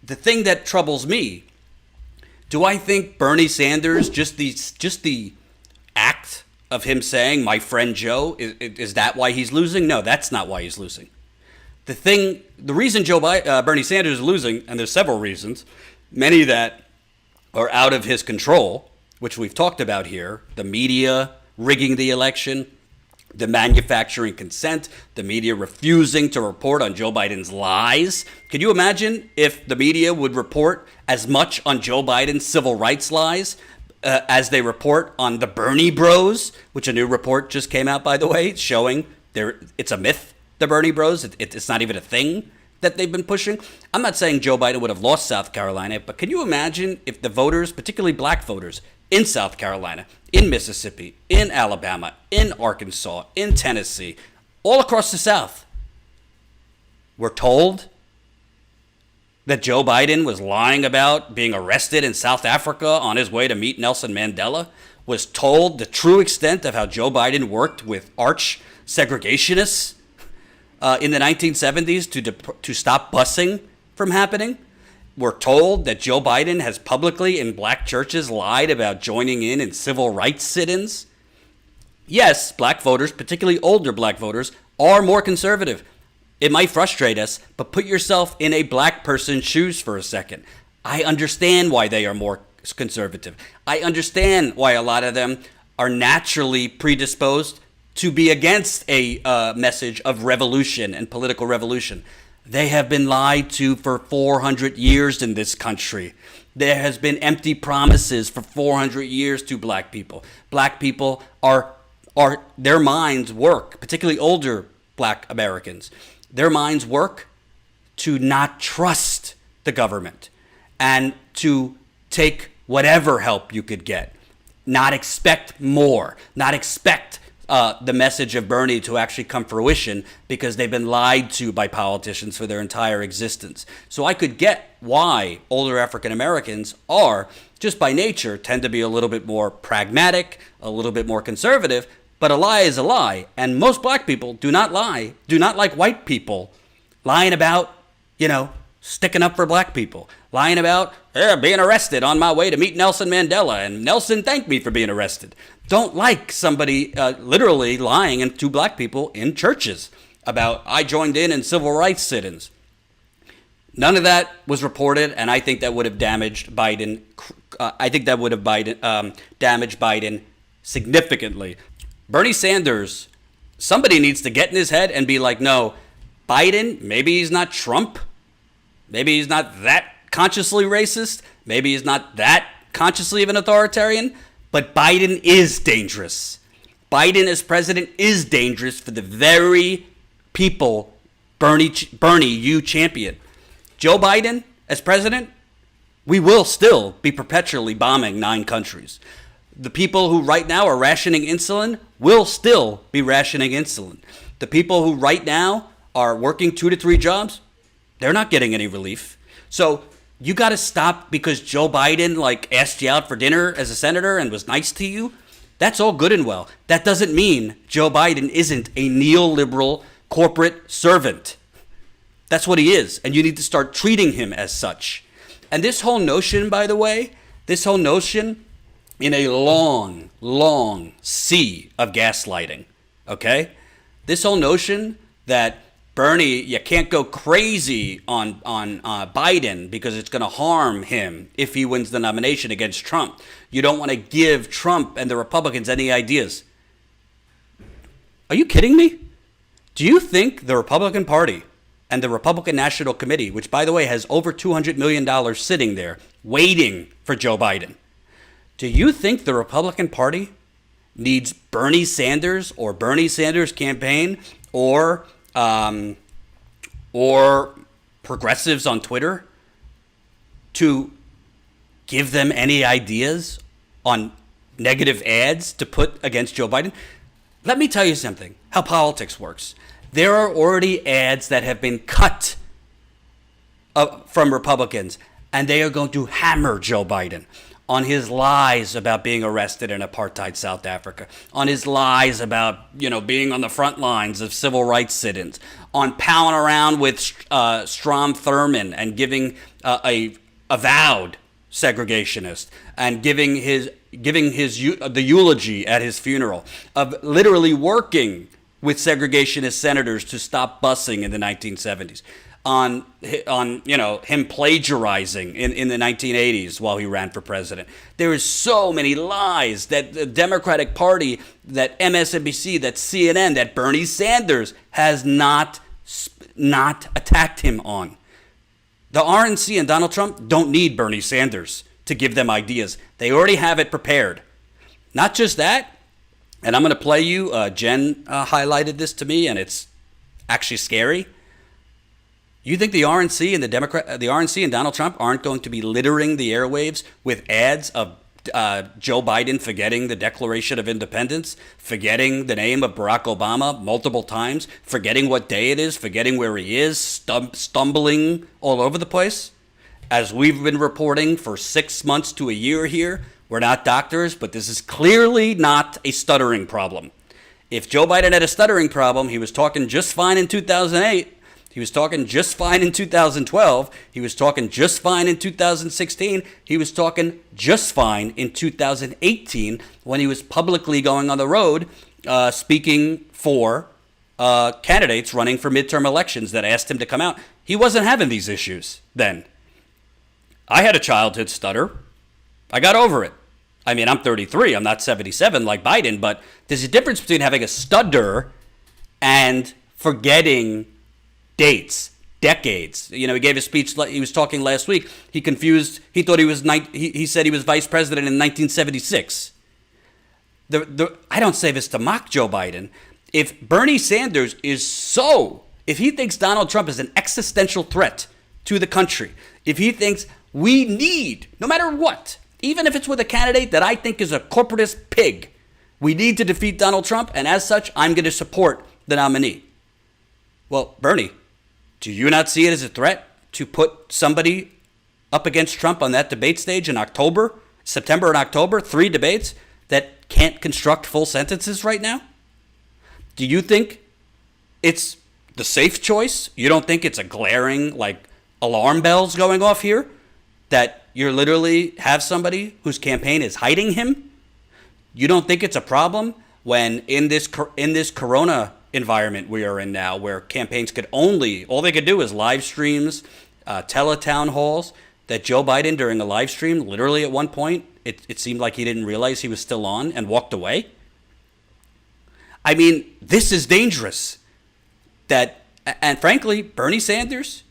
the thing that troubles me, do I think Bernie Sanders, just the act of him saying, my friend Joe, is that why he's losing? No, that's not why he's losing. The reason Bernie Sanders is losing, and there's several reasons, many that are out of his control, which we've talked about here, the media rigging the election, the manufacturing consent, the media refusing to report on Joe Biden's lies. Could you imagine if the media would report as much on Joe Biden's civil rights lies as they report on the Bernie Bros, which a new report just came out, by the way, showing it's a myth, the Bernie Bros. It's not even a thing that they've been pushing. I'm not saying Joe Biden would have lost South Carolina, but can you imagine if the voters, particularly black voters, in South Carolina, in Mississippi, in Alabama, in Arkansas, in Tennessee, all across the South, were told that Joe Biden was lying about being arrested in South Africa on his way to meet Nelson Mandela, was told the true extent of how Joe Biden worked with arch segregationists in the 1970s to stop busing from happening. We're told that Joe Biden has publicly in black churches lied about joining in civil rights sit-ins. Yes, black voters, particularly older black voters, are more conservative. It might frustrate us, but put yourself in a black person's shoes for a second. I understand why they are more conservative. I understand why a lot of them are naturally predisposed to be against a message of revolution and political revolution. They have been lied to for 400 years in this country. There has been empty promises for 400 years to black people. Black people their minds work, particularly older black Americans. Their minds work to not trust the government and to take whatever help you could get. Not expect more, not expect the message of Bernie to actually come fruition because they've been lied to by politicians for their entire existence. So I could get why older African Americans are, just by nature, tend to be a little bit more pragmatic, a little bit more conservative, but a lie is a lie. And most black people do not lie, do not like white people lying about, sticking up for black people, lying about being arrested on my way to meet Nelson Mandela, and Nelson thanked me for being arrested. Don't like somebody literally lying to black people in churches about I joined in civil rights sit-ins. None of that was reported, and I think that would have damaged Biden. Damaged Biden significantly. Bernie Sanders, somebody needs to get in his head and be like, no, Biden, maybe he's not Trump. Maybe he's not that consciously racist. Maybe he's not that consciously of an authoritarian. But Biden is dangerous. Biden as president is dangerous for the very people Bernie, you champion. Joe Biden as president, we will still be perpetually bombing 9 countries. The people who right now are rationing insulin will still be rationing insulin. The people who right now are working 2 to 3 jobs, they're not getting any relief. So you got to stop because Joe Biden asked you out for dinner as a senator and was nice to you. That's all good and well. That doesn't mean Joe Biden isn't a neoliberal corporate servant. That's what he is, and you need to start treating him as such. And this whole notion, by the way, in a long, long sea of gaslighting, okay? This whole notion that Bernie, you can't go crazy on Biden because it's going to harm him if he wins the nomination against Trump. You don't want to give Trump and the Republicans any ideas. Are you kidding me? Do you think the Republican Party and the Republican National Committee, which, by the way, has over $200 million sitting there waiting for Joe Biden, do you think the Republican Party needs Bernie Sanders or Bernie Sanders' campaign or progressives on Twitter to give them any ideas on negative ads to put against Joe Biden? Let me tell you something, how politics works. There are already ads that have been cut from Republicans, and they are going to hammer Joe Biden on his lies about being arrested in apartheid South Africa, on his lies about, being on the front lines of civil rights sit-ins, on palling around with Strom Thurmond and giving a avowed segregationist, and giving the eulogy at his funeral, of literally working with segregationist senators to stop busing in the 1970s, on him plagiarizing in the 1980s while he ran for president. There is so many lies that the Democratic Party, that MSNBC, that CNN, that Bernie Sanders has not attacked him on. The RNC and Donald Trump don't need Bernie Sanders to give them ideas. They already have it prepared. Not just that, and I'm going to play you, Jen highlighted this to me, and it's actually scary. You think the RNC and the RNC and Donald Trump aren't going to be littering the airwaves with ads of Joe Biden forgetting the Declaration of Independence, forgetting the name of Barack Obama multiple times, forgetting what day it is, forgetting where he is, stumbling all over the place? As we've been reporting for 6 months to a year here, we're not doctors, but this is clearly not a stuttering problem. If Joe Biden had a stuttering problem, he was talking just fine in 2008. He was talking just fine in 2012. He was talking just fine in 2016. He was talking just fine in 2018 when he was publicly going on the road speaking for candidates running for midterm elections that asked him to come out. He wasn't having these issues then. I had a childhood stutter. I got over it. I mean, I'm 33. I'm not 77 like Biden, but there's a difference between having a stutter and forgetting dates, decades. You know, he gave a speech, he was talking last week. He thought he said he was vice president in 1976. I don't say this to mock Joe Biden. If Bernie Sanders if he thinks Donald Trump is an existential threat to the country, if he thinks we need, no matter what, even if it's with a candidate that I think is a corporatist pig, we need to defeat Donald Trump, and as such, I'm going to support the nominee. Well, Bernie, do you not see it as a threat to put somebody up against Trump on that debate stage in September and October, 3 debates that can't construct full sentences right now? Do you think it's the safe choice? You don't think it's a glaring, alarm bells going off here? That you literally have somebody whose campaign is hiding him? You don't think it's a problem when in this corona environment we are in now, where campaigns all they could do is live streams, teletown halls, that Joe Biden during a live stream, literally at one point, it seemed like he didn't realize he was still on and walked away? I mean, this is dangerous. And frankly, Bernie Sanders,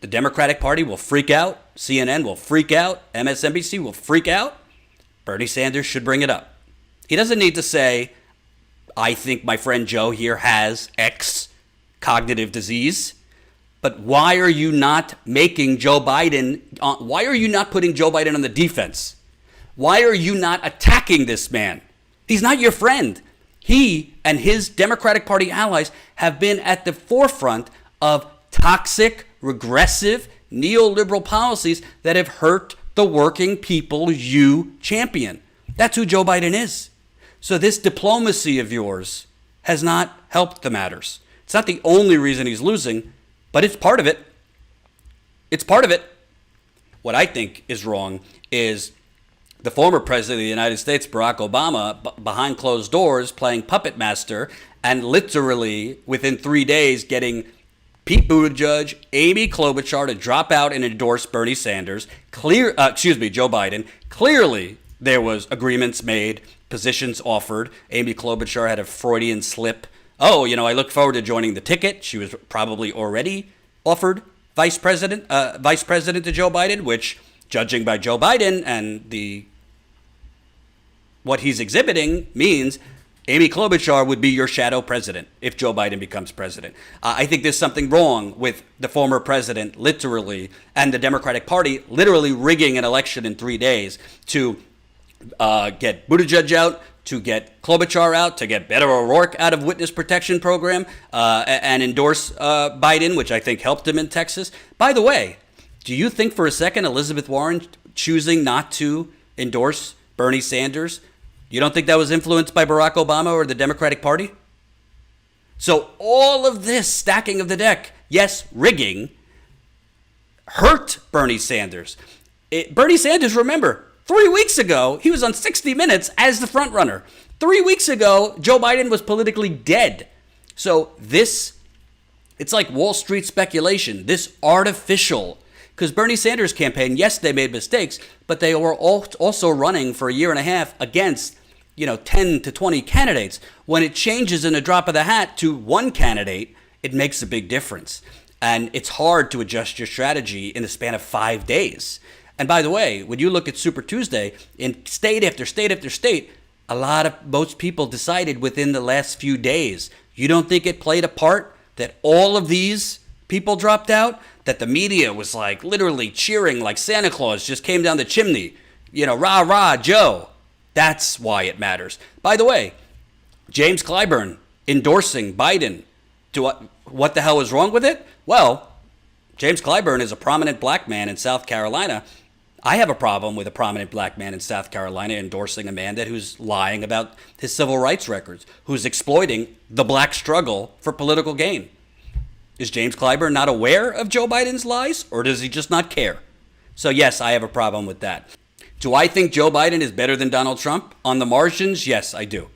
the Democratic Party will freak out, CNN will freak out, MSNBC will freak out. Bernie Sanders should bring it up. He doesn't need to say, I think my friend Joe here has X cognitive disease. But why are you not making Joe Biden, why are you not putting Joe Biden on the defense? Why are you not attacking this man? He's not your friend. He and his Democratic Party allies have been at the forefront of toxic, regressive, neoliberal policies that have hurt the working people you champion. That's who Joe Biden is. So this diplomacy of yours has not helped the matters. It's not the only reason he's losing, but it's part of it. It's part of it. What I think is wrong is the former president of the United States, Barack Obama, behind closed doors, playing puppet master, and literally within 3 days getting Pete Buttigieg, Amy Klobuchar to drop out and endorse Bernie Sanders. Joe Biden. Clearly, there was agreements made, positions offered. Amy Klobuchar had a Freudian slip. I look forward to joining the ticket. She was probably already offered vice president to Joe Biden, which, judging by Joe Biden and what he's exhibiting, means Amy Klobuchar would be your shadow president if Joe Biden becomes president. I think there's something wrong with the former president, literally, and the Democratic Party literally rigging an election in 3 days to get Buttigieg out, to get Klobuchar out, to get Beto O'Rourke out of witness protection program, and endorse Biden, which I think helped him in Texas. By the way, do you think for a second Elizabeth Warren choosing not to endorse Bernie Sanders, you don't think that was influenced by Barack Obama or the Democratic Party? So all of this stacking of the deck, yes, rigging, hurt Bernie Sanders. Bernie Sanders, remember, 3 weeks ago, he was on 60 Minutes as the front runner. 3 weeks ago, Joe Biden was politically dead. So it's like Wall Street speculation, this artificial, because Bernie Sanders' campaign, yes, they made mistakes, but they were also running for a year and a half against, 10 to 20 candidates. When it changes in a drop of the hat to one candidate, it makes a big difference. And it's hard to adjust your strategy in the span of 5 days. And by the way, when you look at Super Tuesday, in state after state after state, most people decided within the last few days. You don't think it played a part that all of these people dropped out? That the media was like literally cheering like Santa Claus just came down the chimney. Rah, rah, Joe. That's why it matters. By the way, James Clyburn endorsing Biden. What the hell is wrong with it? Well, James Clyburn is a prominent black man in South Carolina. I have a problem with a prominent black man in South Carolina endorsing a man who's lying about his civil rights records, who's exploiting the black struggle for political gain. Is James Clyburn not aware of Joe Biden's lies, or does he just not care? So yes, I have a problem with that. Do I think Joe Biden is better than Donald Trump? On the margins, yes, I do.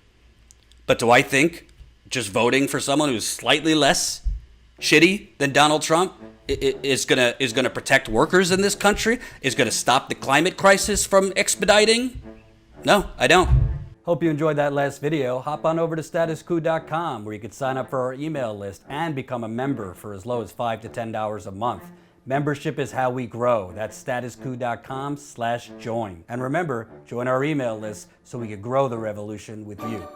But do I think just voting for someone who's slightly less shitty than Donald Trump is gonna protect workers in this country, is gonna stop the climate crisis from expediting? No, I don't. Hope you enjoyed that last video. Hop on over to statuscoup.com where you can sign up for our email list and become a member for as low as $5 to $10 a month. Membership is how we grow. That's statuscoup.com/join. And remember, join our email list so we can grow the revolution with you.